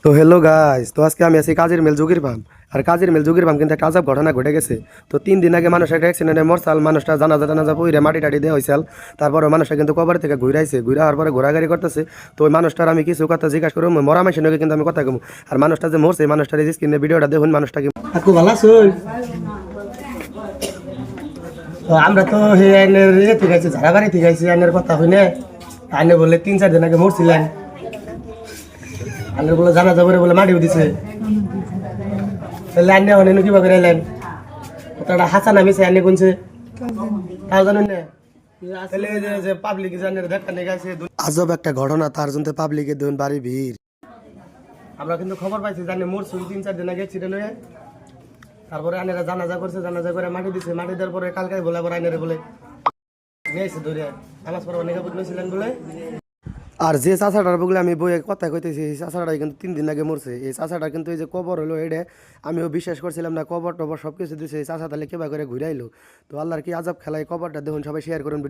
তো hello guys, তো আজকে আমি আছি কাজের মেল যোগীর পাম। আর কাজের মেল যোগীর পাম কিন্তু একটা আজব ঘটনা ঘটে গেছে। তো 3 দিন আগে মানুষ একটা অ্যাক্সিডেন্টে মরসাল, মানুষটা জানাজা টানাজা পইরে মাটি টাটি দেওয়া হয়েছিল। তারপরে মানুষটা কিন্তু কবর থেকে ঘুরে আইছে, ঘুরে হওয়ার পরে ঘোরাঘুরি করতেছে। তো ওই মানুষটার আমি কিছু কথা জিজ্ঞাসা করবো, মরা মানুষের নাকি কিন্তু আমি কথা কমু। আর মানুষটা যে মরছে, এই মানুষটার এই স্ক্রিনে ভিডিওটা দেখুন, মানুষটা কি আকু ভালো আছো? তো আমরা তো হে আইনের ঠিক আছে, ঝাড়াবাড়ি ঠিক আছে, আইনের কথা হইনে আইনে বলে 3-4 দিন আগে মরছিলেন। আইনের বলে জানাজা করে বলে মাটিও দিছে। তাহলে আইনে অনেক কিবা করে এলেন, ওটা হাসা নামিছে আইনে কোনছে তাও জানেন না। তাহলে এই যে পাবলিক জানের দেখা নিয়ে গেছে, আজব একটা ঘটনা। তার জন্য পাবলিকের দেখুন বাড়ি ভিড়। আমরা কিন্তু খবর পাইছি জানি মরছে 3-4 দিন আগে অ্যাক্সিডেন্ট হয়ে। তারপরে আইনেরা জানাজা করছে, জানাজা করে মাটি দিছে, মাটি দেওয়ার পরে কালকে বলে আবার আইনেরা বলে নিয়েছে ধরে নামাজ পড়া অনেক বুঝছিলেন বলে। আর যে চাষাটার বলে আমি বইয়ে কথা কইতেছি, এই চাষাটা কিন্তু 3 দিন আগে মরছে। এই চাষাটা কিন্তু এই যে কবর হলো, এটা আমিও বিশ্বাস করছিলাম না। কবর টবর সব কিছু দিছে, এই চাষা তাহলে কেবা করে ঘুরে আইলো। তো আল্লাহর কি আজব খেলা, এই কবরটা দেখুন, সবাই শেয়ার করুন।